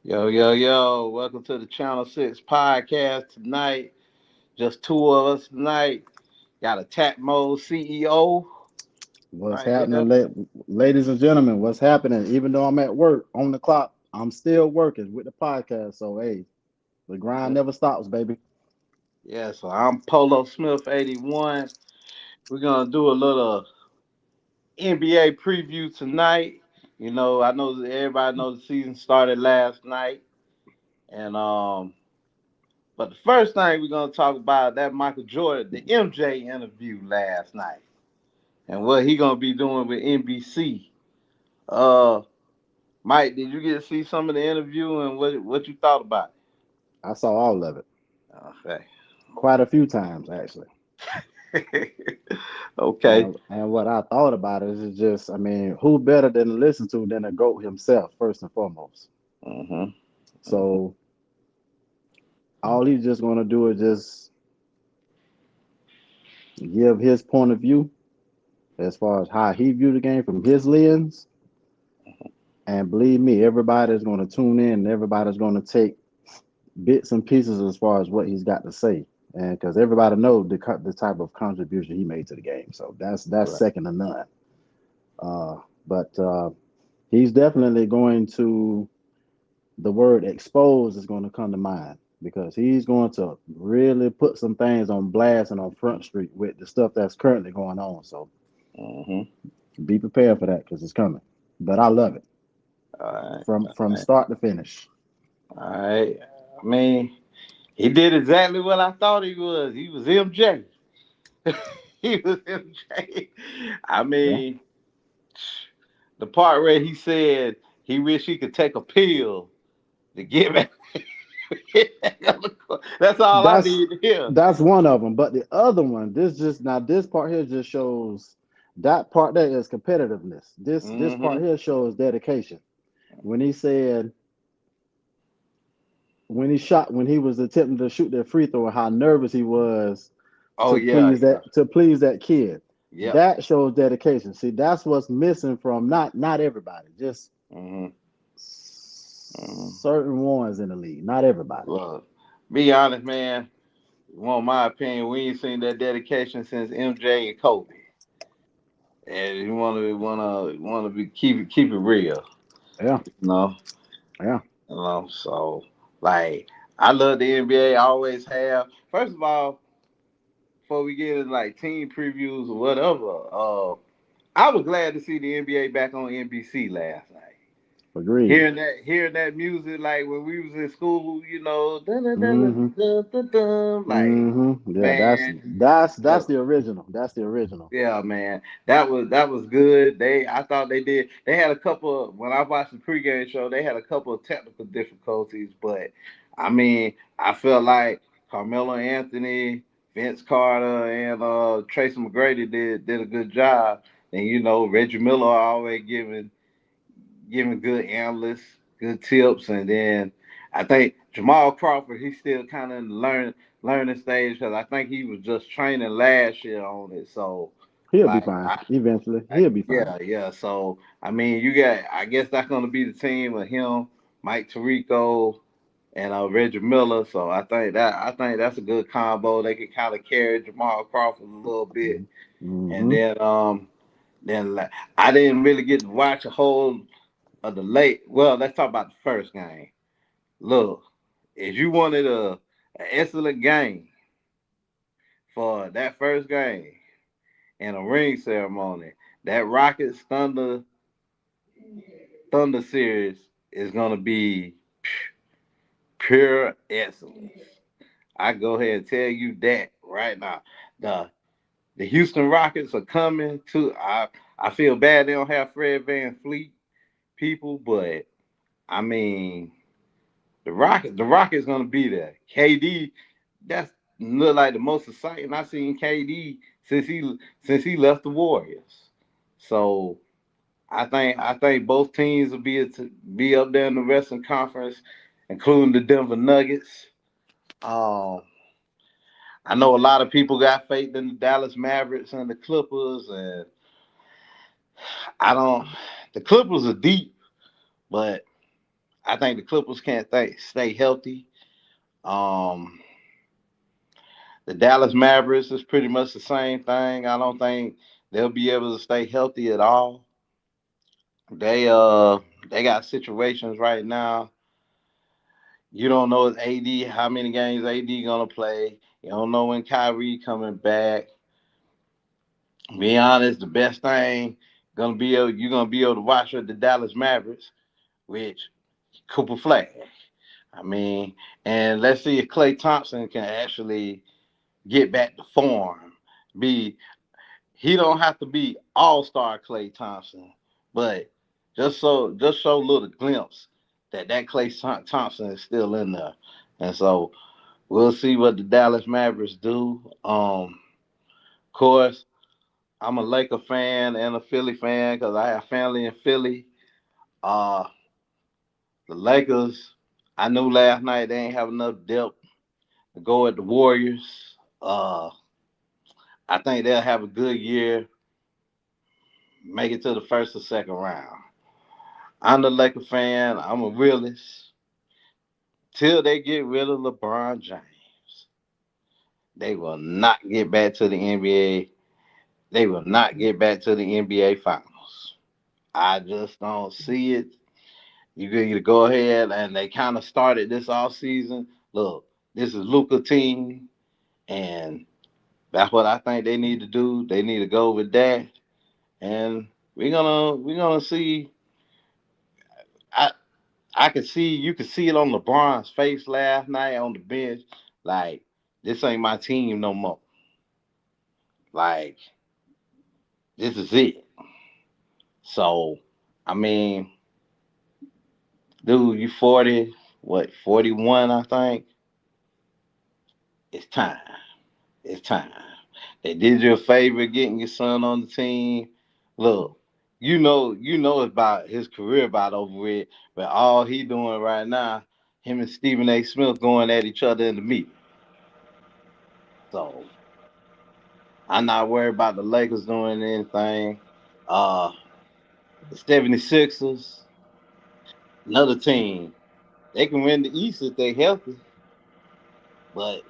Yo, yo, yo, welcome to the Channel 6 podcast tonight. Just two of us tonight. Got a Tap Mode CEO What's right here. happening, ladies and gentlemen? What's happening? Even though I'm at work on the clock, I'm still working with the podcast. So, hey, the grind never stops, baby. Yeah, so I'm Polo Smith 81. We're going to do a little NBA preview tonight. I know that everybody knows the season started last night. And but the first thing we're going to talk about that Michael Jordan, the MJ interview last night and what he going to be doing with NBC. Uh Mike, did you get to see some of the interview and what you thought about I saw all of it it? quite a few times, actually. Okay. Okay. And what I thought about it is just, I mean, who better than to listen to than the GOAT himself, first and foremost. Mm-hmm. Mm-hmm. So, all he's just going to do is just give his point of view as far as how he viewed the game from his lens. And believe me, everybody's going to tune in and everybody's going to take bits and pieces as far as what he's got to say, and because everybody knows the type of contribution he made to the game, so that's Right. second to none. Uh, but he's definitely going to the word expose is going to come to mind because he's going to really put some things on blast and on Front Street with the stuff that's currently going on. So Mm-hmm. be prepared for that because it's coming. But I love it All right. from All right. start to finish. All right. I mean, he did exactly what I thought he was. He was MJ. He was MJ. I Yeah, mean, the part where he said he wished he could take a pill to get back. That's all I that's need to hear. that's one of them. But the other one, this part here just shows that part there is competitiveness. This part Mm-hmm. here shows dedication. When he said when he was attempting to shoot that free throw, how nervous he was Oh yeah, yeah, to please that kid. yep. That shows dedication. See, that's what's missing from not everybody, just Mm-hmm. Mm-hmm. certain ones in the league. Not everybody. Well, be honest, man. Want my opinion? We ain't seen that dedication since MJ and Kobe, and you want to be keep it real, Yeah, you know. yeah. So like I love the NBA. I always have. First of all, before we get into like team previews or whatever, I was glad to see the NBA back on NBC last night. Agreed. Hearing that music like when we was in school, dun, dun, dun, dun, Mm-hmm. dun, dun, dun, like Yeah, that's man, that's uh, that's the original. That's the original. yeah, man, that was good. I thought they did. They had a couple when I watched the pregame show. They had a couple of technical difficulties, but I mean, I felt like Carmelo Anthony, Vince Carter, and Tracy McGrady did a good job. And Reggie Miller always giving good analysts, good tips, and then I think Jamal Crawford he's still kind of in the learning stage because I think he was just training last year on it. So He'll be like fine. Eventually, he'll be fine. yeah. So I mean, I guess that's going to be the team of him, Mike Tirico, and Reggie Miller. So I think that's a good combo. They can kind of carry Jamal Crawford a little bit, and Mm-hmm. then like, I didn't really get to watch a whole of the late. Well, let's talk about the first game. Look, if you wanted an excellent game for that first game and a ring ceremony, that Rockets Thunder series is gonna be pure excellence. I go ahead and tell you that right now. The the Houston Rockets are coming to. I feel bad they don't have Fred Van Fleet people, but I mean the Rockets gonna be there. KD, that's look like the most exciting I seen KD since he left the Warriors. So I think both teams will be up there in the Western Conference, including the Denver Nuggets. Um, I know a lot of people got faith in the Dallas Mavericks and the Clippers, and I don't. The Clippers are deep, but I think the Clippers can't stay healthy. Um, the Dallas Mavericks is pretty much the same thing. I don't think they'll be able to stay healthy at all. They uh they got situations right now. You don't know if AD how many games AD gonna play. You don't know when Kyrie coming back. Be honest, the best thing you're gonna be able to watch with the Dallas Mavericks, which Cooper Flag. I mean, and let's see if Klay Thompson can actually get back to form. Be He don't have to be all-star Klay Thompson, but just show a little glimpse that Klay Thompson is still in there. And so we'll see what the Dallas Mavericks do. Of course, I'm a Laker fan and a Philly fan because I have family in Philly. Uh, the Lakers, I knew last night they ain't have enough depth to go at the Warriors. Uh, I think they'll have a good year, make it to the first or second round. I'm the Laker fan. I'm a realist. Till they get rid of LeBron James, they will not get back to the NBA. They will not get back to the NBA Finals. I just don't see it. You can either go ahead and they kind of started this off season. Look, this is Luka team, and that's what I think they need to do. They need to go with that, and we're gonna see. I I could see you could see it on LeBron's face last night on the bench. Like, this ain't my team no more. Like, this is it. So, I mean, dude, you 40, what, 41, I think? It's time. It's time. They did you a favor getting your son on the team. Look, you know it's about his career about over with, but all he doing right now, him and Stephen A. Smith going at each other in the meet. So I'm not worried about the Lakers doing anything. Uh the 76ers, another team. They can win the East if they healthy, but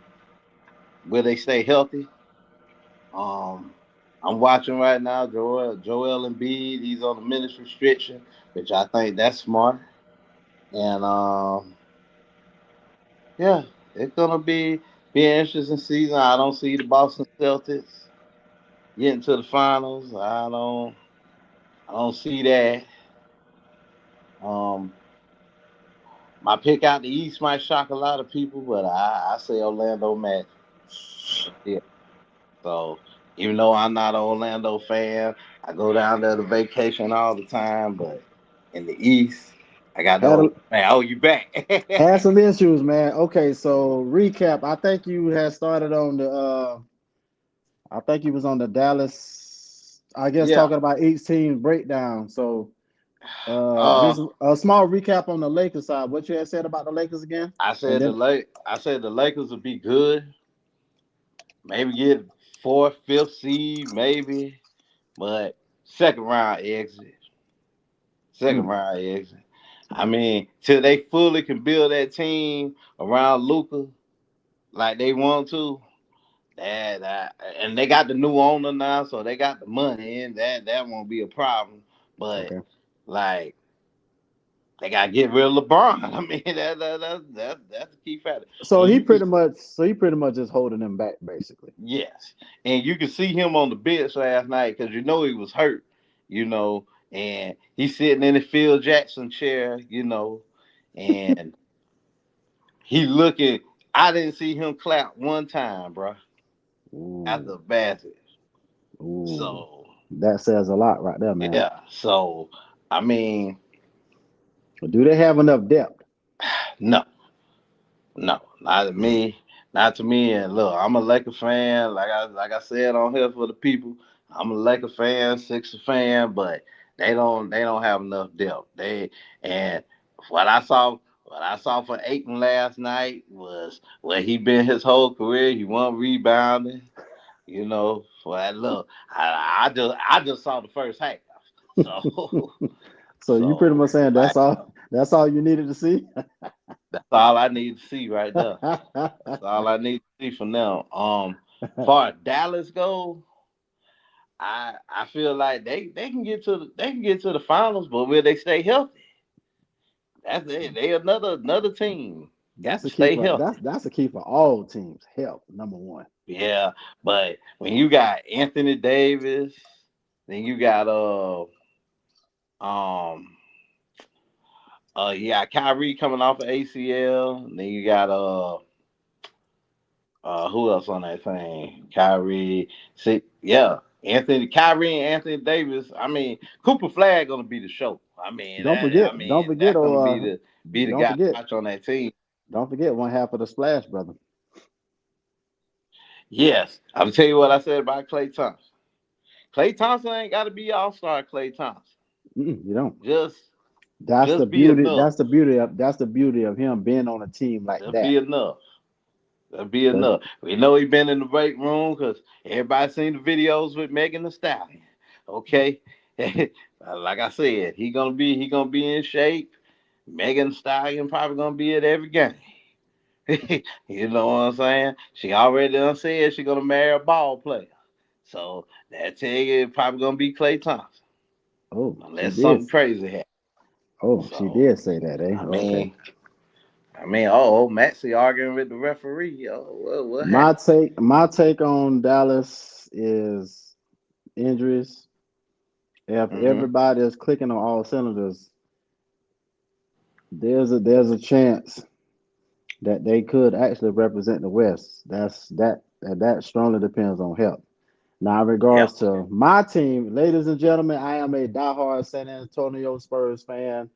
will they stay healthy? Um I'm watching right now Joel Embiid, he's on the minutes restriction, which I think that's smart. And yeah, it's gonna be an interesting season. I don't see the Boston Celtics getting to the finals. I don't see that. Um My pick out the East might shock a lot of people, but I say Orlando Magic. Yeah. So even though I'm not an Orlando fan, I go down there to vacation all the time. But in the East, I got Had the a, man. Oh, you back? had some issues, man. Okay, so recap. I think you had started on the. I think you was on the Dallas. I guess Yeah. talking about each team's breakdown. So Uh, just a small recap on the Lakers side. What you had said about the Lakers again, and then I said the Lakers would be good. Maybe get fourth, fifth seed, maybe, but second round exit. Second mm, round exit. I mean, till they fully can build that team around Luca like they want to, and they got the new owner now, so they got the money, and that won't be a problem. But okay. like, they gotta get rid of LeBron. I mean, that's the key factor. So And he you can pretty much, just holding them back, basically. Yes, and you can see him on the bench last night because he was hurt, and he's sitting in the Phil Jackson chair, and he looking. I didn't see him clap one time, bro, after Ooh, the basket. ooh, So that says a lot right there, man. yeah, so I mean, But do they have enough depth? no, no, not to me, not to me. And look, I'm a Lakers fan. Like I said on here for the people, I'm a Lakers fan, Sixers fan, but they don't have enough depth. And what I saw what I saw for Aiton last night was where he been his whole career. He wasn't rebounding. For that look, I just saw the first half. So So you pretty so much saying like that's all. That's all you needed to see. That's all I need to see right there. That's all I need to see from them. Far as Dallas go, I feel like they can get to the finals, but will they stay healthy? That's it. They another team. Got That's to a key stay for healthy. that's a key for all teams. Health, number one. Yeah, but when you got Anthony Davis, then you got um you got Kyrie coming off of ACL, and then you got who else on that thing? Kyrie. See, yeah, Kyrie and Anthony Davis. I mean, Cooper Flag gonna be the show. Don't forget, don't forget, That's gonna oh, be the don't guy to forget, watch on that team. don't forget one half of the splash, brother. Yes, I'm tell you what I said about Klay Thompson. Klay Thompson ain't got to be All Star. Klay Thompson, You don't. just That's the be beauty. enough. That's the beauty of him being on a team like Just that. be enough. That'd be 'Cause enough. We know he been in the weight room because everybody seen the videos with Megan Thee Stallion. Okay, like I said, he gonna be in shape. Megan Thee Stallion probably gonna be at every game. You know what I'm saying? She already done said she gonna marry a ball player. So that tell you it probably gonna be Klay Thompson oh, she unless did. something crazy happens. Oh, she So did say that, eh? I Okay. mean, Maxie arguing with the referee. Oh, what happened? My take on Dallas is injuries. If Mm-hmm. everybody is clicking on all cylinders, there's a chance that they could actually represent the West. That strongly depends on health. Now, in regards Yep. to my team, ladies and gentlemen, I am a diehard San Antonio Spurs fan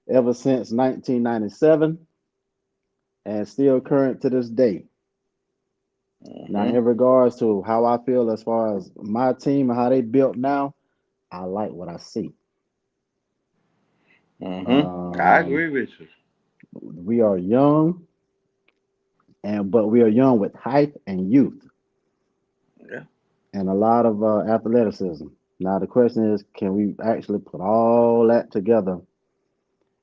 ever since 1997 and still current to this day. Now, Mm-hmm. in regards to how I feel as far as my team and how they built now, I like what I see. Mm-hmm. I Um, agree with you. we are young, but we are young with hype and youth Yeah. and a lot of athleticism. Now, the question is, can we actually put all that together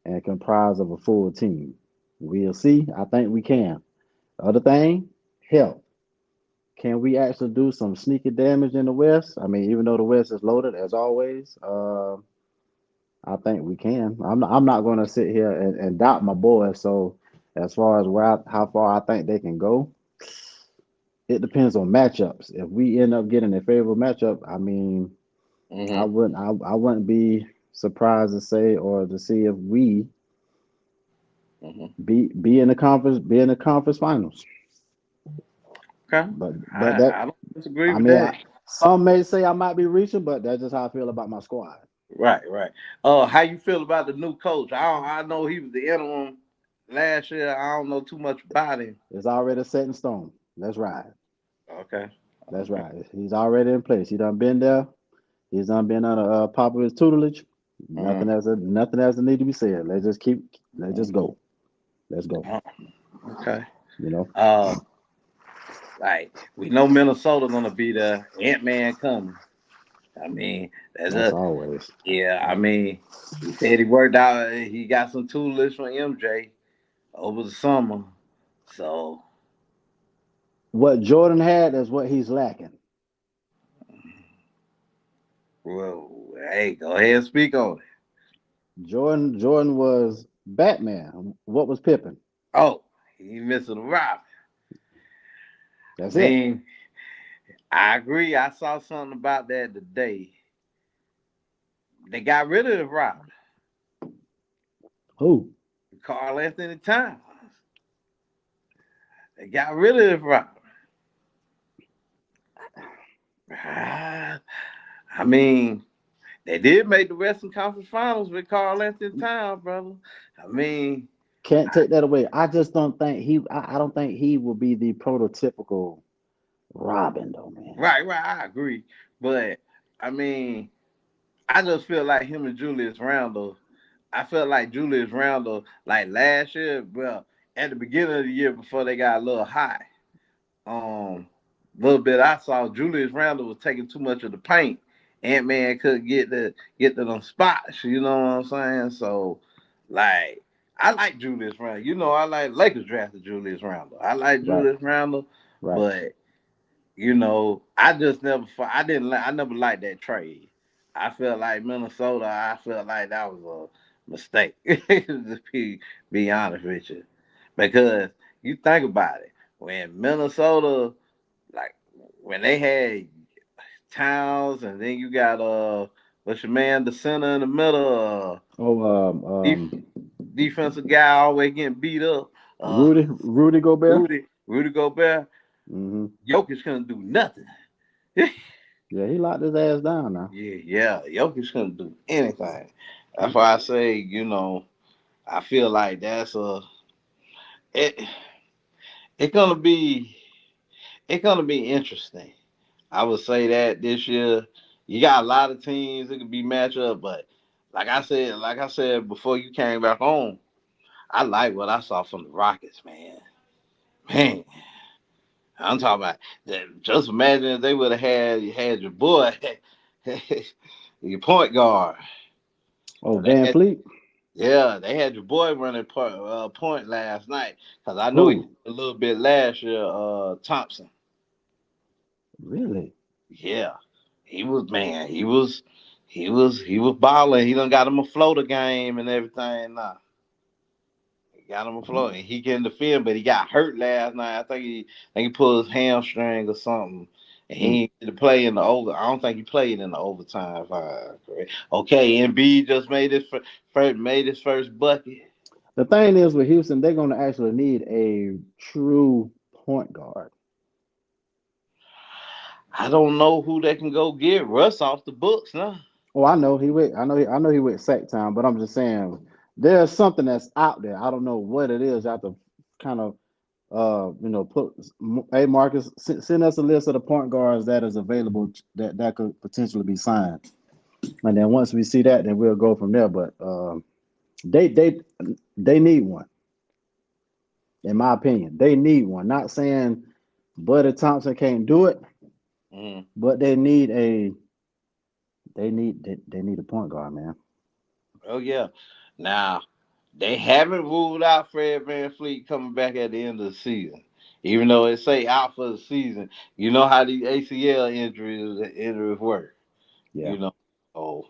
and comprise of a full team? We'll see. I think we can. Other thing, health. Can we actually do some sneaky damage in the West? I mean, even though the West is loaded as always, I think we can. I'm not going to sit here and doubt my boys. So, as far as how far I think they can go, it depends on matchups. If we end up getting a favorable matchup, I mean, Mm-hmm. I wouldn't be surprised to say or to see if we Mm-hmm. be in the conference finals. Okay. But that I don't disagree I with mean, that. some may say I might be reaching, but that's just how I feel about my squad. Right, right. How you feel about the new coach? I know he was the interim last year. I don't know too much about him. It's already set in stone. That's right. Okay. That's Okay. right. He's already in place. He done been there. He's done been under Popovich tutelage. Mm-hmm. Nothing else that need to be said. Let's just go. Let's go. Okay. You know, Uh, like we know Minnesota gonna be the Ant-Man coming. I mean, that's that's a always. yeah. I mean, he said he worked out. He got some tutelage from MJ over the summer. So, What Jordan had is what he's lacking. well, hey, go ahead and speak on it. Jordan was Batman. What was Pippen? Oh, he missing a rock. I That's it. mean, I agree. I saw something about that today. They got rid of the rock. Who? Carl Anthony Towns. They got rid of the rock. I mean, they did make the Western Conference Finals with Carl Anthony Towns, brother. I mean, Can't take that away. I just don't think I don't think he will be the prototypical Robin, though, man. right, I agree. But I mean, I just feel like him and Julius Randle. I felt like Julius Randle, like last year, well, at the beginning of the year before they got a little high, um, little bit I saw Julius Randle was taking too much of the paint. Ant Man couldn't get to them spots. You know what I'm saying? So Like I like Julius Randle. You know, I like Lakers drafted Julius Randle. I like Right, Julius Randle, right. but you know, I just never. I didn't. I never liked that trade. I felt like Minnesota. I felt like that was a mistake. Just be honest with you, because you think about it, when Minnesota, like when they had Towns, and then you got what's your man, the center in the middle, Oh, def- defensive guy always getting beat up, uh, Rudy Gobert. Rudy Gobert. Hmm. Jokic couldn't do nothing. Yeah, he locked his ass down now. Yeah, Jokic couldn't do anything. That's why I say, I feel like it. It's gonna be it's gonna be interesting. I would say that this year you got a lot of teams that could be matchup, but like I said before you came back on, I like what I saw from the Rockets, man. Man, I'm talking about that. Just imagine if they would have had your boy, your point guard. Oh, They Van had Fleet. Yeah, they had your boy running point last night because I know he Who? did a little bit last year. Thompson. Really? Yeah, he was man. He was balling. He done got him a floater game and everything. Now he got him a floater. He can defend, but he got hurt last night. I think he pulled his hamstring or something. And Mm. he ain't get to play in the over. I don't think he played in the overtime. If I'm correct. Okay, Embiid just made his first bucket. The thing is with Houston, they're going to actually need a true point guard. I don't know who they can go get. Russ off the books now. Oh, I know he went. I know he went sack time, but I'm just saying there's something that's out there. I don't know what it is. I have to kind of put. Hey, Marcus, send us a list of the point guards that is available that could potentially be signed, and then once we see that, then we'll go from there. But they they they need one, in my opinion. They need one. Not saying Buddy Thompson can't do it, Mm. but they need a point guard, man. Oh yeah. Now they haven't ruled out Fred Van Fleet coming back at the end of the season. Even though it say out for the season, you know how these ACL injuries work. Yeah. You know, oh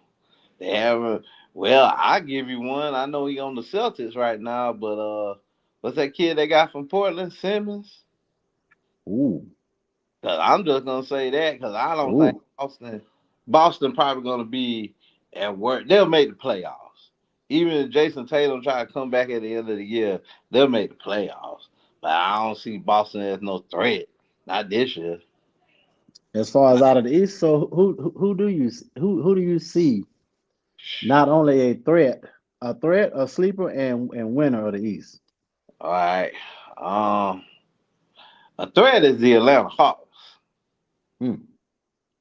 they haven't. Well, I give you one. I know he on the Celtics right now, but what's that kid they got from Portland, Simmons? Ooh. Cause I'm just gonna say that because I don't think Ooh. Boston probably gonna be at work. They'll make the playoffs. Even if Jason Tatum try to come back at the end of the year, they'll make the playoffs. But I don't see Boston as no threat. Not this year. As far as out of the East, so who do you see not only a sleeper, and winner of the East? All right. Um, a threat is the Atlanta Hawks. Hmm.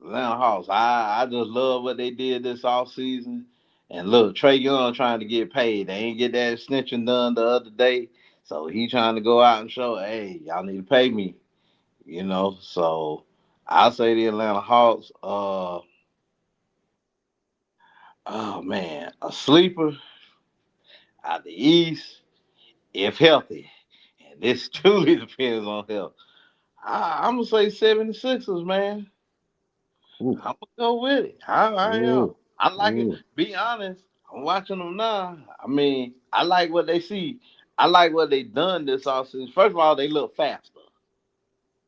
Atlanta Hawks. I just love what they did this offseason. And look, Trey Young trying to get paid. They ain't get that snitching done the other day. So he trying to go out and show, hey, y'all need to pay me. So I'll say the Atlanta Hawks, oh man, a sleeper out the East, if healthy. And this truly depends on health. I'm gonna say 76ers, man. Ooh. I'm gonna go with it. I am. Ooh. I like it. Ooh. Be honest. I'm watching them now. I mean, I like what they see. I like what they done this offseason. First of all, they look faster.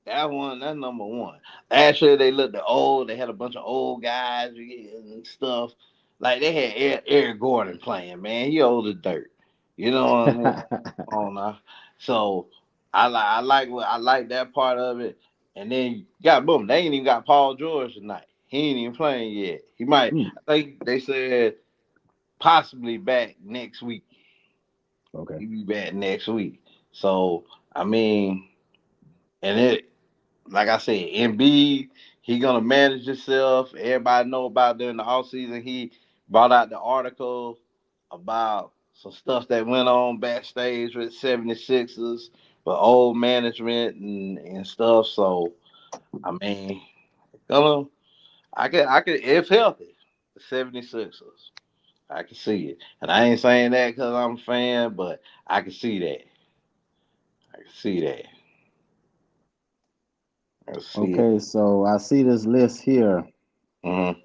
That's number one. Last year they looked old. They had a bunch of old guys and stuff. Like they had Eric Gordon playing, man. He old as dirt. You know what I mean? Oh no. So I like that part of it. And then you got boom. They ain't even got Paul George tonight. He ain't even playing yet. He might. Hmm. I think they said possibly back next week. Okay. He be back next week. So I mean, and it like I said, Embiid, he gonna manage himself. Everybody know about during the offseason. He brought out the article about some stuff that went on backstage with 76ers, with old management and stuff. So I mean, gonna I could if healthy, the 76ers. I can see it. And I ain't saying that because I'm a fan, but I can see that. I can see that. I can see it. Okay, so I see this list here Mm-hmm.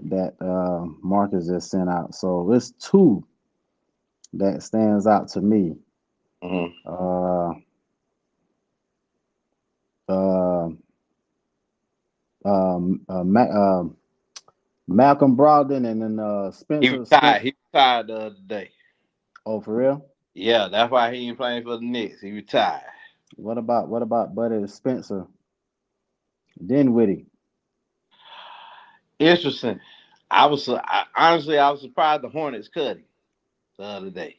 that Marcus just sent out. So it's two that stands out to me. Mm-hmm. Uh, uh, Malcolm Brogdon and then He Spencer retired. Spence. He retired the other day. Oh, for real? Yeah, that's why he ain't playing for the Knicks. He retired. What about Buddy Spencer Dinwiddie? Interesting. Honestly, I was surprised the Hornets cut him the other day.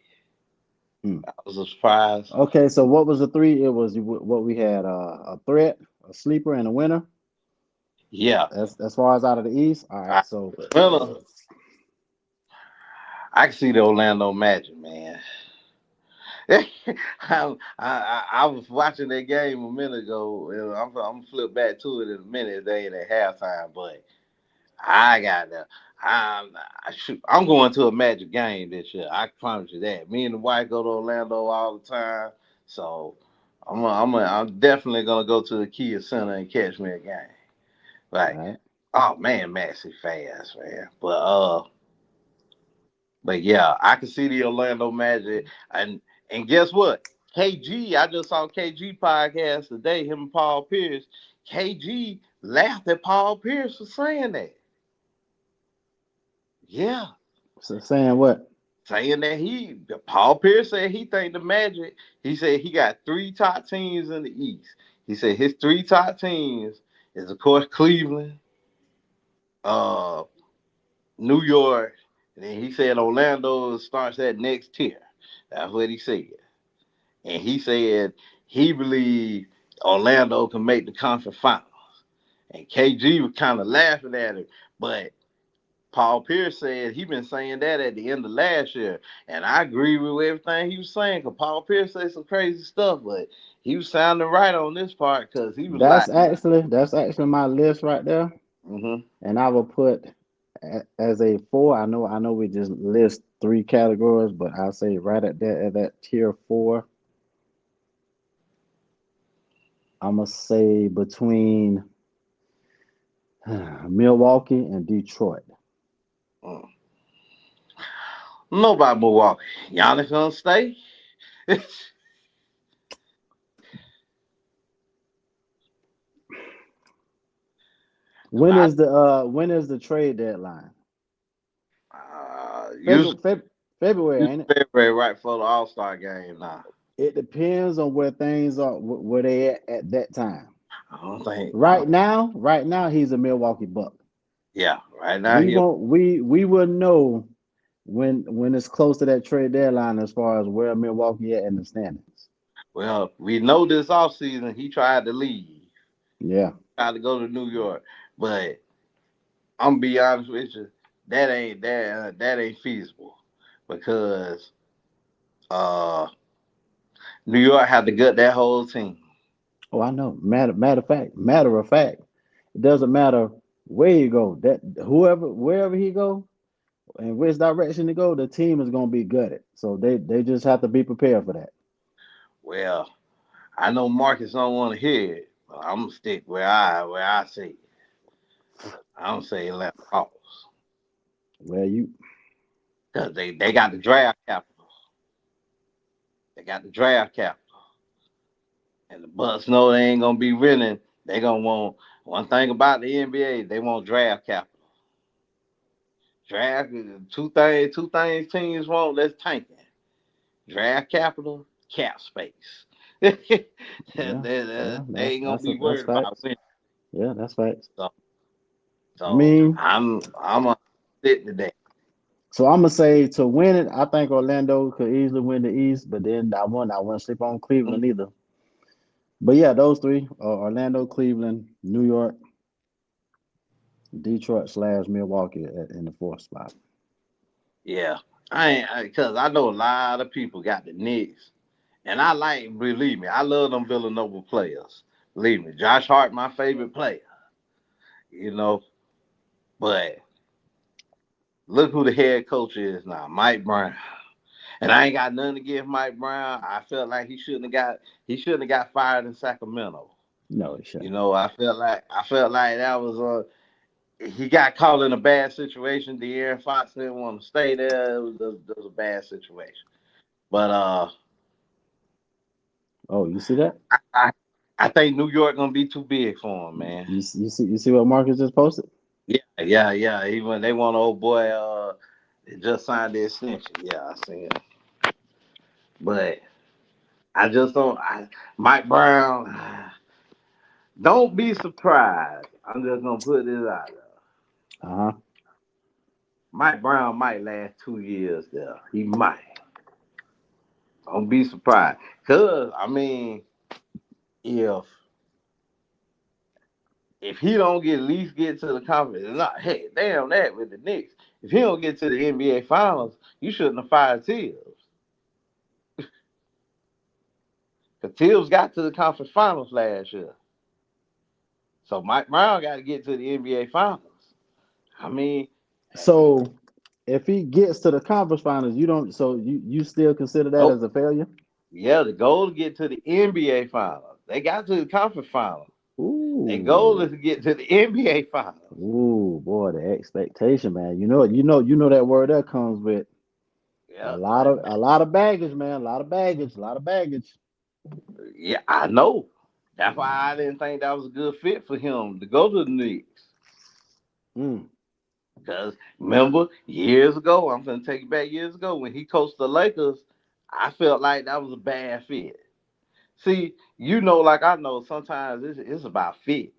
Hmm. I was a surprise. Okay, so what was the three? It was what we had: a threat, a sleeper, and a winner. Yeah. As far as out of the East. All right, I, so well, I can see the Orlando Magic, man. I was watching that game a minute ago. I'm gonna flip back to it in a minute. They ain't at halftime, but I got the. I'm going to a Magic game this year. I can promise you that. Me and the wife go to Orlando all the time, so I'm definitely gonna go to the Kia Center and catch me a game. all Like, right. oh man, massive fast, man. But yeah, I can see the Orlando Magic, and guess what? KG, I just saw KG podcast today. Him and Paul Pierce. KG laughed at Paul Pierce for saying that. Yeah, So saying what? saying that Paul Pierce said he think the Magic. He said he got three top teams in the East. He said his three top teams is of course Cleveland, uh, New York, and then he said Orlando starts that next tier. That's what he said. And he said he believed Orlando can make the conference finals. And KG was kind of laughing at him, but Paul Pierce said he been saying that at the end of last year, and I agree with everything he was saying. Cause Paul Pierce said some crazy stuff, but he was sounding right on this part because he was like, That's actually my list right there, mm-hmm. and I will put as a four. I know we just list three categories, but I'll say right at that tier four. I'm gonna say between Milwaukee and Detroit. Mm. Nobody Milwaukee. Giannis gonna stay. I, When is the trade deadline? usually February, ain't it? February right for the All Star game now. It depends on where things are, where they at that time. I don't think. Right now, he's a Milwaukee Buck. Yeah, right now We he. won't. We will know when it's close to that trade deadline as far as where Milwaukee at in the standings. Well, we know this offseason he tried to leave, Yeah, tried to go to New York, but I'm gonna be honest with you, that ain't feasible because uh New York had to gut that whole team. oh, I know. Matter of fact, it doesn't matter where you go. That wherever he go and which direction he go, the team is gonna be gutted. So they just have to be prepared for that. Well, I know Marcus don't want to hear it, but I'm gonna stick where I say it. I don't say Atlanta Hawks Well, you because they got the draft capital. They got the draft capital, and the Bucks know they ain't gonna be winning. They gonna want one thing about the NBA. They want draft capital. Draft two things teams want. That's tanking. Draft capital, cap space. they, yeah, yeah. they That's ain't gonna that's be that's worried about facts. winning. Yeah, that's facts. So, I so mean, I'm gonna sit today. so I'm gonna say to win it, I think Orlando could easily win the East, but then I wouldn't sleep on Cleveland either. But yeah, those three: Orlando, Cleveland, New York, Detroit/Milwaukee in the fourth spot. Yeah, I ain't because I know a lot of people got the Knicks, and I believe me, I love them Villanova players. Believe me, Josh Hart, my favorite player. You know, but Look who the head coach is now, Mike Brown. And I ain't got nothing against Mike Brown. I felt like he shouldn't have got fired in Sacramento. No, it shouldn't. I felt like that was he got caught in a bad situation. De'Aaron Fox didn't want to stay there. It was a bad situation. But Oh, you see that? I I think New York gonna be too big for him, man. You see what Marcus just posted? Yeah, yeah, yeah. Even they want old boy just signed the extension. Yeah, I seen it. But I just don't Mike Brown, don't be surprised. I'm just gonna put this out there. Uh-huh. Mike Brown might last 2 years there. He might. Don't be surprised. Cause I mean, if if he don't get at least get to the conference, not hey, damn that with the Knicks. If he don't get to the NBA Finals, you shouldn't have fired Tibbs. Because Tibbs got to the conference finals last year. So Mike Brown got to get to the NBA Finals. I mean, So if he gets to the conference finals, you don't. So you still consider that oh as a failure? yeah, the goal to get to the NBA Finals. They got to the conference finals. Their goal is Ooh, to get to the NBA Finals. ooh, boy, the expectation, man. You know that word that comes with a Yeah, lot of a lot of baggage, man. A lot of baggage, a lot of baggage. yeah, I know. That's why I didn't think that was a good fit for him to go to the Knicks. Mm. Because remember, years ago, I'm going to take it back years ago, when he coached the Lakers, I felt like that was a bad fit. See, like I know, sometimes it's about fit.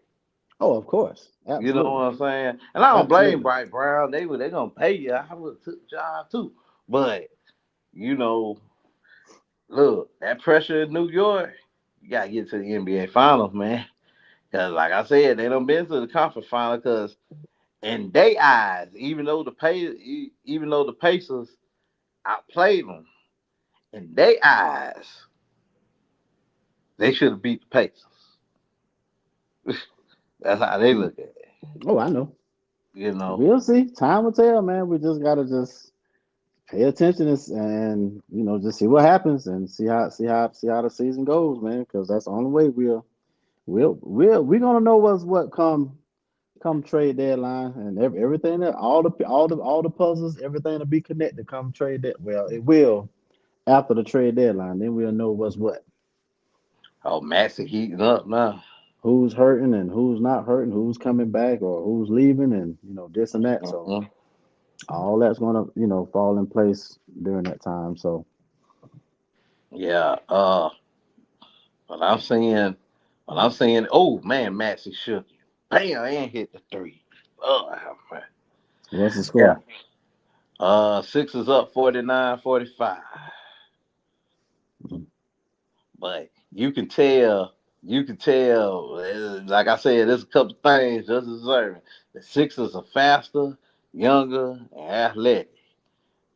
Oh, of course, You know what absolutely, I'm saying? And I don't blame absolutely. Bright Brown. They gonna pay you. I would have took the job too. But you know, look, that pressure in New York, you gotta get to the NBA Finals, man. Cause like I said, they done been to the conference final. Cause in their eyes, even though the Pacers outplayed them, in their eyes, they should have beat the Pacers. That's how they Mm. look at it. Oh, I know. You know. We'll see. Time will tell, man. We just gotta just pay attention and just see what happens and see how the season goes, man. Because that's the only way we're gonna know what come trade deadline and everything that all the puzzles, everything to be connected come trade that. Well, it will after the trade deadline. Then we'll know what's what, Oh, Maxie heating up now. who's hurting and who's not hurting, who's coming back or who's leaving, and this and that. So Mhm. all that's gonna fall in place during that time. So Yeah. But I'm saying, oh man, Maxie shook you. Bam, and hit the three. Oh man. what's the Yeah. score? Sixers up 49-45. But you can tell, like I said, there's a couple things just observing. The Sixers are faster, younger, and athletic.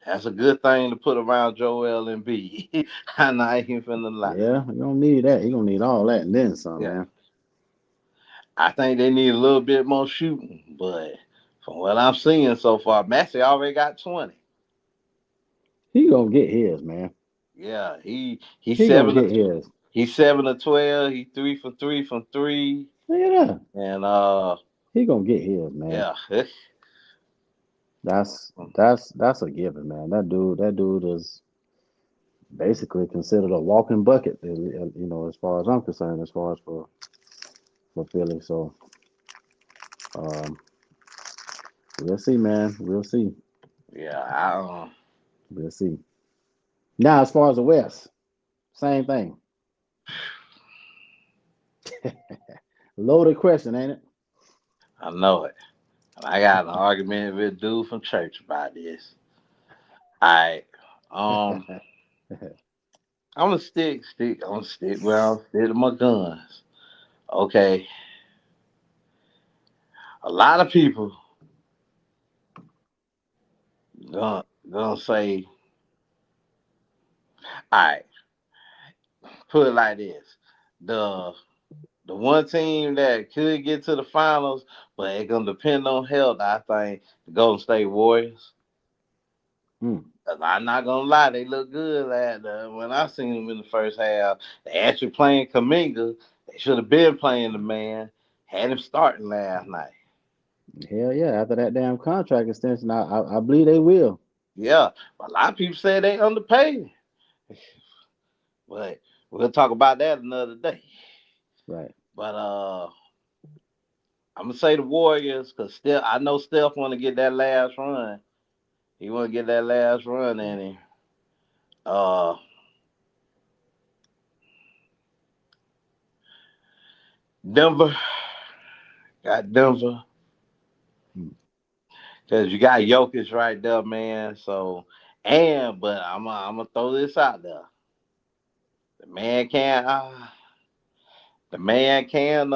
That's a good thing to put around Joel Embiid. I'm not even finna lie. Yeah, you don't need that. You gonna need all that and then some, Yeah. man. I think they need a little bit more shooting, but from what I'm seeing so far, Maxey already got 20. He gonna get his, man. Yeah, he's He gonna seven to get his. he's 7 to 12. He 3 for 3 from three, Look at that. and He gonna get his, man. yeah, That's a given, man. That dude is basically considered a walking bucket. As far as I'm concerned, as far as for Philly. So um, we'll see, man. We'll see. yeah. We'll see. Now, as far as the West, same thing. Loaded question, ain't it? I know it. I got an argument with a dude from church about this. All right, um, I'm gonna stick where I'm stick to my guns. Okay, a lot of people gonna say, all right, put it like this: the the one team that could get to the finals, but it's gonna depend on health. I think the Golden State Warriors. Mm. 'Cause I'm not gonna lie, they look good when I seen them in the first half. They actually playing Kaminga. They should have been playing the man. Had him starting last night. Hell yeah! After that damn contract extension, I believe they will. Yeah, a lot of people say they underpaid, but we'll talk about that another day. Right. But I'm gonna say the Warriors because still I know Steph want to get that last run. He want to get that last run in him. Uh, Denver got Denver Mm. because you got Jokic right there, man. So but I'm gonna throw this out there. The man can the man can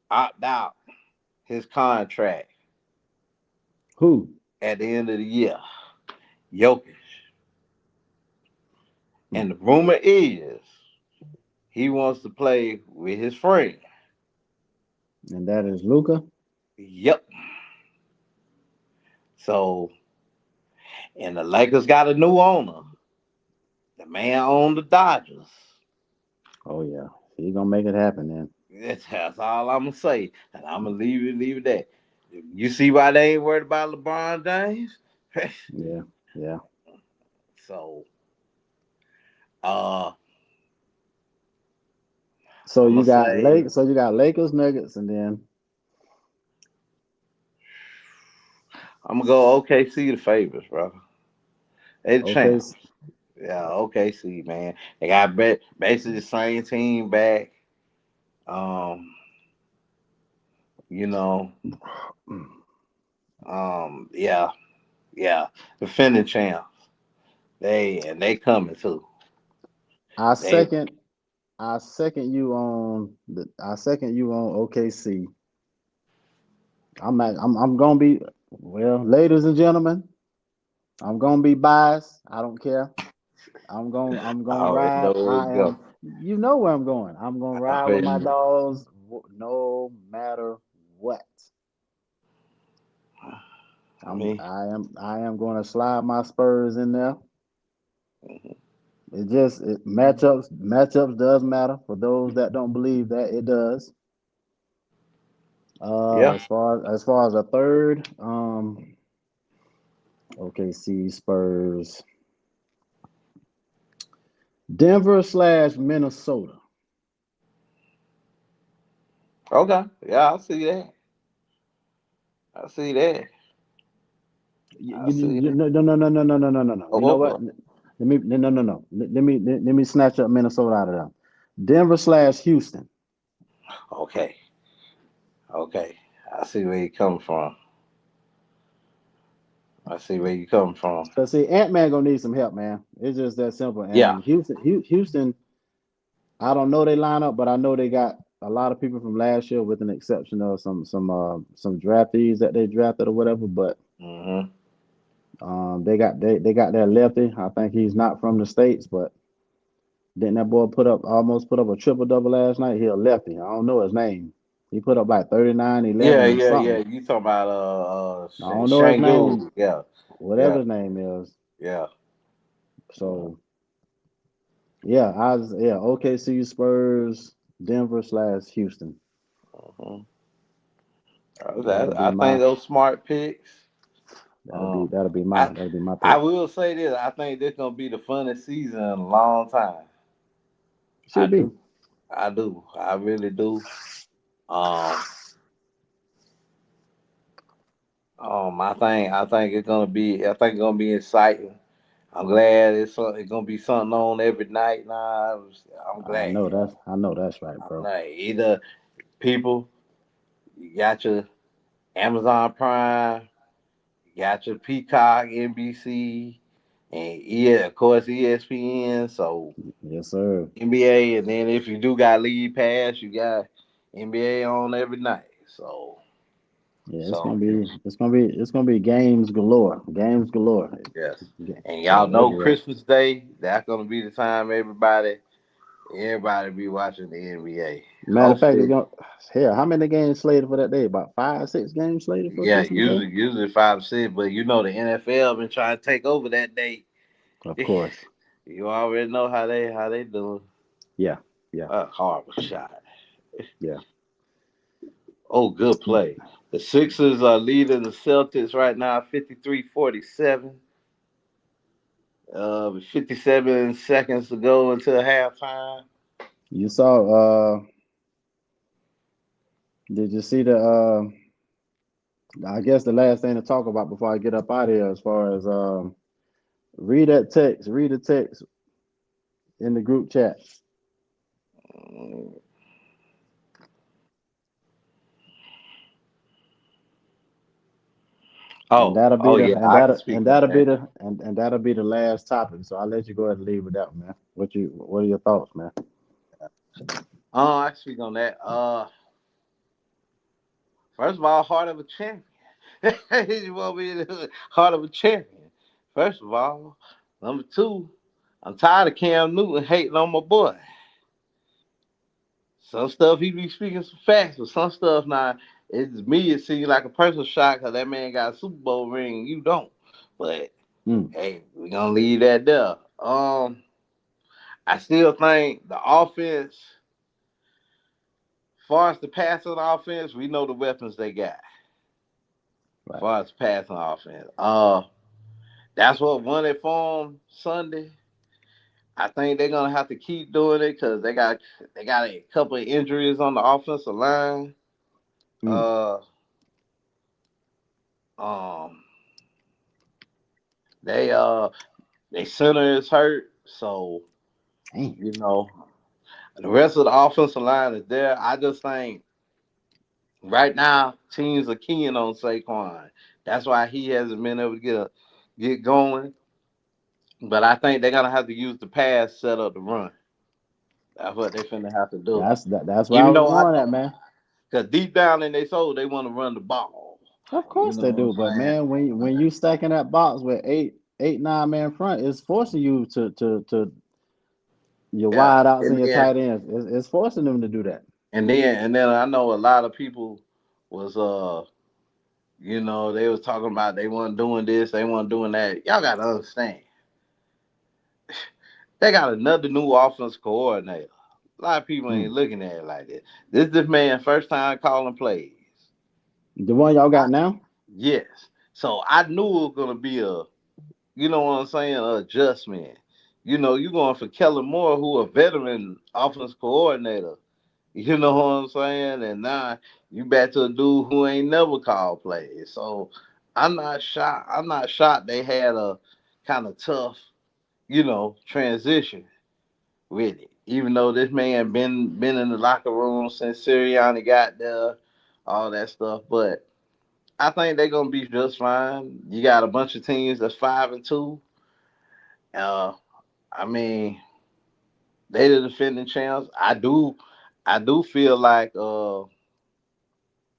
opt out his contract Who? at the end of the year. Jokic. Mm. And the rumor is he wants to play with his friend. And that is Luca. Yep. So, and the Lakers got a new owner. The man owned the Dodgers. Oh yeah, he gonna make it happen then. That's all I'm gonna say, and I'm gonna leave it that. You see why they ain't worried about LeBron James? Yeah, yeah. So, uh, So I'm you gonna got say So you got Lakers, Nuggets, and then I'm gonna go OKC the favorites, bro. They the okay. champs. Yeah, OKC, man. They got basically the same team back. Um, you know, yeah, yeah, defending champs. They coming too. I They second. I second you on OKC. I'm gonna be well, ladies and gentlemen. I'm gonna be biased. I don't care. I'm I gonna already know ride. where I it go. am. You know where I'm going. I'm gonna I ride with already my know. dogs, no matter what. I mean, I am going to slide my Spurs in there. mhm. Matchups does matter for those that don't believe that it does. Yeah. As far as a third, OKC Spurs, Denver/Minnesota. Okay. Yeah, I see that. I see that. I see that. No, no, no, no, no, no, no, no, no, no. Oh, You know oh, what? oh. Let me no, no, no, no. Let me snatch up Minnesota out of there. Denver/Houston. Okay. Okay. I see where you come from. I see where you come from. So see, Ant-Man gonna need some help, man. It's just that simple. Yeah. And Houston, I don't know their lineup, but I know they got a lot of people from last year, with an exception of some draftees that they drafted or whatever. But Hmm. they got their lefty. I think he's not from the states, but didn't that boy almost put up a triple double last night? He a lefty. I don't know his name. He put up like 39, Yeah, 11, and yeah, yeah. something. You talking about I don't know his name, Shangu? Yeah, whatever yeah, his name is. yeah. So yeah, OKC Spurs, Denver/Houston. Hmm. That'll be I think my those smart picks. that'll be Um, that'll be my I that'll be my I pick. will say this. I think this gonna be the funnest season in a long time. I Should be. do. I do. I really do. Um, I think it's gonna be. I think it's gonna be exciting. I'm glad it's gonna be something on every night now. I'm glad. I know that's right, I'm bro. glad. Either people, you got your Amazon Prime, you got your Peacock, NBC, and yeah, of course ESPN. So Yes, sir. NBA, and then if you do got League Pass, you got NBA on every night. Yeah, So it's gonna be games galore. Games galore. yes, and y'all So that's know real. Christmas Day. That's gonna be the time everybody Everybody be watching the NBA. Matter of fact, they're Hopefully, going hell, how many games slated for that day? About 5, 6 games slated for yeah, Christmas Day? usually 5 6, but you know the NFL been trying to take over that day. Of course. You already know how they doing. Yeah, yeah, A horrible shot. yeah. Oh, good play. The Sixers are leading the Celtics right now, 53-47. 57 seconds to go until halftime. You saw did you see the I guess the last thing to talk about before I get up out of here as far as read the text in the group chat. And Oh, that'll be oh the yeah, I can speak on that. and that'll be the last topic. So I'll let you go ahead and leave with that, man. What are your thoughts, man? I can speak on that. First of all, heart of a champion. You want me to heart of a champion? First of all, number two, I'm tired of Cam Newton hating on my boy. Some stuff he be speaking some facts, but some stuff now it's me. It seems like a personal shot because that man got a Super Bowl ring and you don't. But Mm, hey, we gonna leave that there. I still think the offense, as far as the passing offense, we know the weapons they got. As right. far as passing offense, that's what won it for them Sunday. I think they're gonna have to keep doing it because they got a couple of injuries on the offensive line. Mm, Uh, um, they they center is hurt, so damn. you know the rest of the offensive line is there. I just think right now teams are keying on Saquon. That's why he hasn't been able to get going. But I think they're gonna have to use the pass set up the run. That's what they finna have to do. That's where I Even was though I going know, at, man. because deep down in their soul, they want to run the ball. Of You course know they do, what but I'm saying? man, when you stacking that box with eight, 9 man front, it's forcing you to your Yeah, wide outs and and your then tight ends. It's forcing them to do that. and then I know a lot of people was they was talking about they weren't doing this, they weren't doing that. Y'all gotta understand, they got another new offense coordinator. A lot of people Mm. ain't looking at it like that. This man first time calling plays. The one y'all got now? Yes. So I knew it was gonna be you know what I'm saying, adjustment. You going for Kellen Moore, who a veteran offense coordinator. You know what I'm saying? And now you back to a dude who ain't never called plays. So I'm not shocked. I'm not shocked they had a kind of tough, transition with it. Even though this man been in the locker room since Sirianni got there, all that stuff. But I think they're gonna be just fine. You got a bunch of teams that's 5-2. Uh, I mean, they the defending champs. I do feel like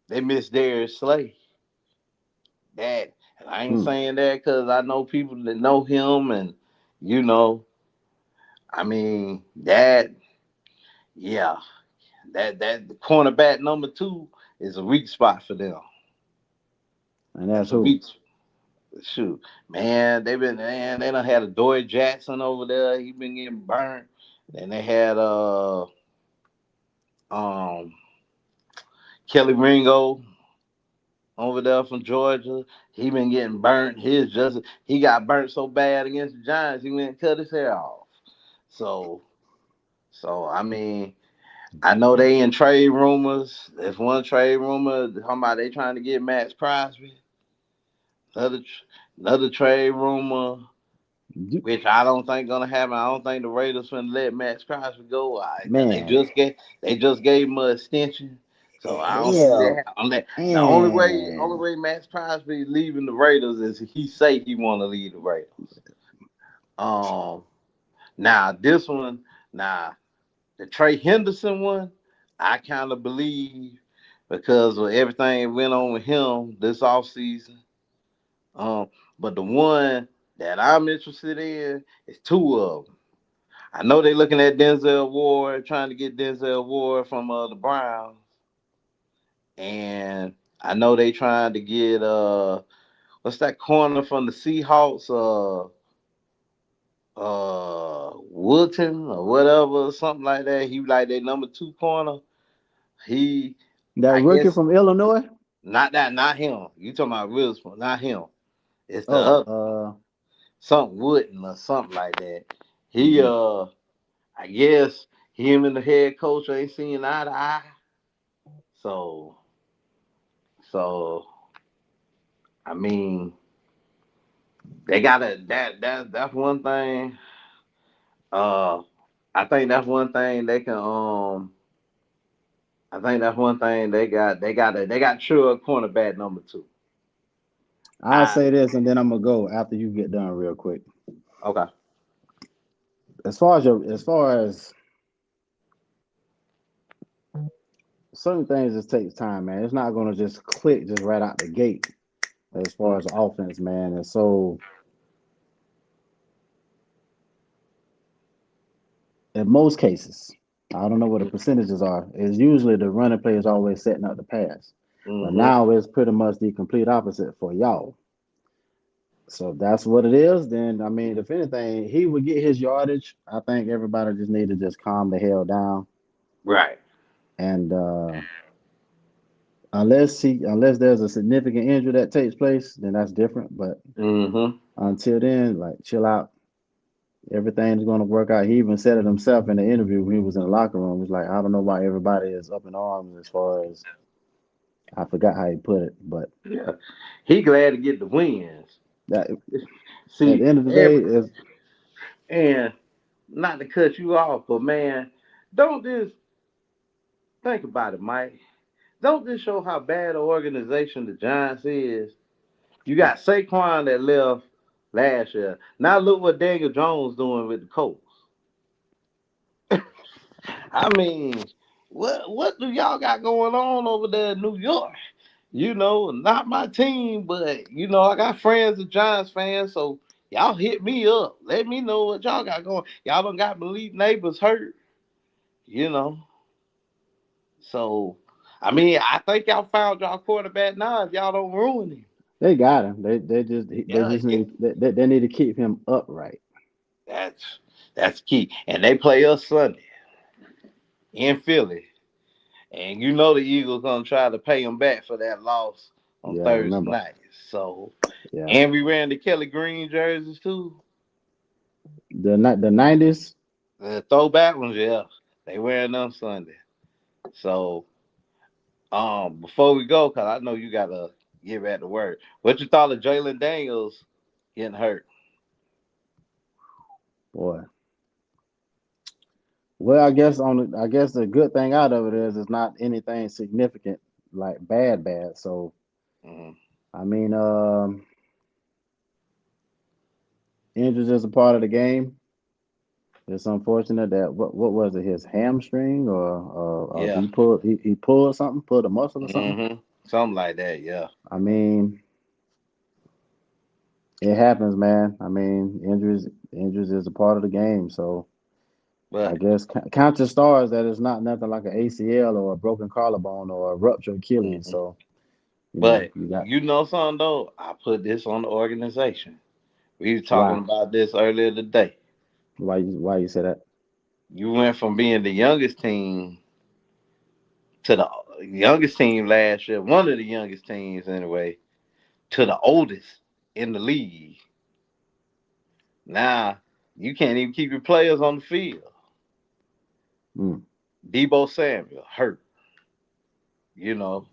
they miss Darius Slay. That and I ain't Mm. saying that because I know people that know him, and you know, I mean yeah, that cornerback number two is a weak spot for them. And that's That's a who. weak shoot, man. They done had a Dory Jackson over there. He been getting burnt. Then they had um Kelly Ringo over there from Georgia. He been getting burnt. He got burnt so bad against the Giants, he went and cut his hair off. So I mean, I know they in trade rumors. There's one trade rumor talking about they trying to get Max Crosby. Another another trade rumor, You- which I don't think gonna happen. I don't think the Raiders finna let Max Crosby go. Cause they Man, just gave him an extension. So I don't see yeah, that. The only and way Max Crosby leaving the Raiders is he say he want to leave the Raiders. Um, now this one, now the Trey Henderson one, I kind of believe because of everything that went on with him this offseason. Um, but the one that I'm interested in is two of them. I know they looking at Denzel Ward, trying to get Denzel Ward from the Browns, and I know they trying to get what's that corner from the Seahawks, Woodton or whatever, something like that. He like their number two corner. He, That I rookie guess, from Illinois. not that, not him. You talking about Witherspoon, not him. It's the Oh, other something Wooden or something like that. He mhm. I guess him and the head coach ain't seeing eye to eye. So so I mean they gotta that's one thing. Uh I think that's one thing they can I think that's one thing they got sure cornerback number two. I'll I say this, and then I'm gonna go after you get done real quick. okay. As far as certain things, it takes time, man. It's not gonna just click just right out the gate. As far as the offense, man, and so in most cases, I don't know what the percentages are. It's usually the running play is always setting up the pass, but Mm-hmm. now it's pretty much the complete opposite for y'all. So if that's what it is, then I mean, if anything, he would get his yardage. I think everybody just need to just calm the hell down Right. and unless there's a significant injury that takes place, then that's different. But Mm-hmm. until then, like chill out. Everything's gonna work out. He even said it himself in the interview when he was in the locker room. He's like, I don't know why everybody is up in arms as far as I forgot how he put it, but Yeah. He glad to get the wins. that at the See, end of the day every is and not to cut you off, but man, don't this think about it, Mike. Don't this show how bad an organization the Giants is? You got Saquon that left last year. Now look what Daniel Jones doing with the Colts. I mean, what do y'all got going on over there in New York? Not my team, but I got friends of Giants fans, so y'all hit me up. Let me know what y'all got going. Y'all done got Malik Neighbors hurt, you know. So I mean, I think y'all found y'all quarterback now if y'all don't ruin him. they got him. They Yeah, just yeah. they need to keep him upright. That's that's key. And they play us Sunday in Philly. And the Eagles gonna try to pay them back for that loss on Yeah, I Thursday remember. night. So Yeah, and we ran the Kelly Green jerseys too. the '90s. The throwback ones, yeah. They wearing them Sunday. So before we go, cause I know you gotta get back to work. What you thought of Jalen Daniels getting hurt? Boy, well, I guess the good thing out of it is it's not anything significant like bad. So Mm-hmm. I mean, injuries is a part of the game. It's unfortunate that what was it, his hamstring or Yeah. he pulled something, pulled a muscle or something. Mm-hmm. Something like that, yeah. I mean, it happens, man. I mean, injuries is a part of the game. So I But guess count your stars that it's not nothing like an ACL or a broken collarbone or a ruptured Achilles. mhm. So but you got you know something though, I put this on the organization. We were talking why about this earlier today. why you say that? You went from being the youngest team to the youngest team last year, one of the youngest teams anyway, to the oldest in the league. Now you can't even keep your players on the field. Mm, Debo Samuel hurt. You know,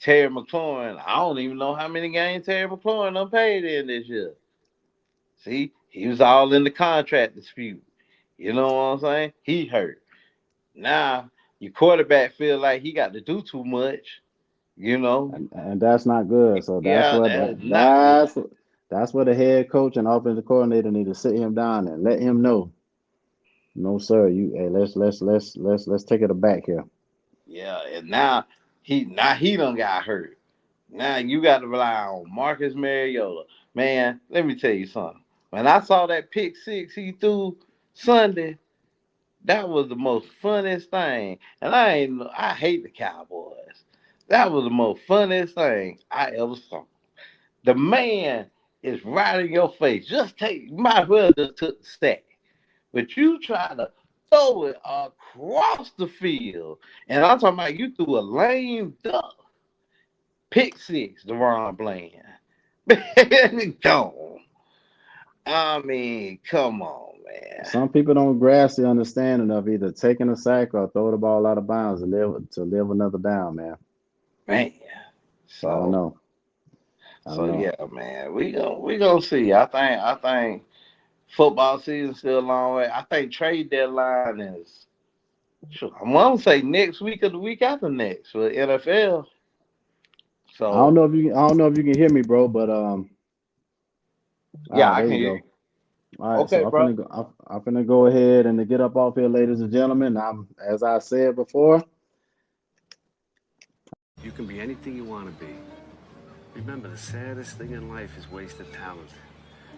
Terry McLaurin. I don't even know how many games Terry McLaurin unpaid in this year. See, he was all in the contract dispute. You know what I'm saying? He hurt. Now your quarterback feel like he got to do too much. You know, and that's not good. So yeah, that is not good. that's what the head coach and offensive coordinator need to sit him down and let him know. No, sir. You hey, let's take it back here. Yeah, and now he done got hurt. Now you got to rely on Marcus Mariota. Man, let me tell you something. When I saw that pick six he threw Sunday, That was the most funniest thing. And I hate the Cowboys. That was the most funniest thing I ever saw. The man is right in your face. You might as well just took the sack. But you try to throw it across the field. And I'm talking about you threw a lame duck. Pick six, Deron Bland. Gone. I mean, come on, man. Some people don't grasp the understanding of either taking a sack or throw the ball out of bounds to live another down, man. Man. So I don't So know. I don't so know. yeah, man. We gonna see. I think football season still a long way. I think trade deadline is I want to say next week or the week after next for the NFL. So I don't know if you can hear me, bro, but yeah, I there can you hear you. go. All right, so Okay, bro. I'm finna go ahead and to get up off here, ladies and gentlemen. As I said before, You can be anything you want to be. Remember, the saddest thing in life is wasted talent.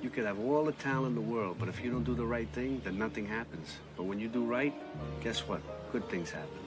You could have all the talent in the world, but if you don't do the right thing, then nothing happens. But when you do right, guess what? Good things happen.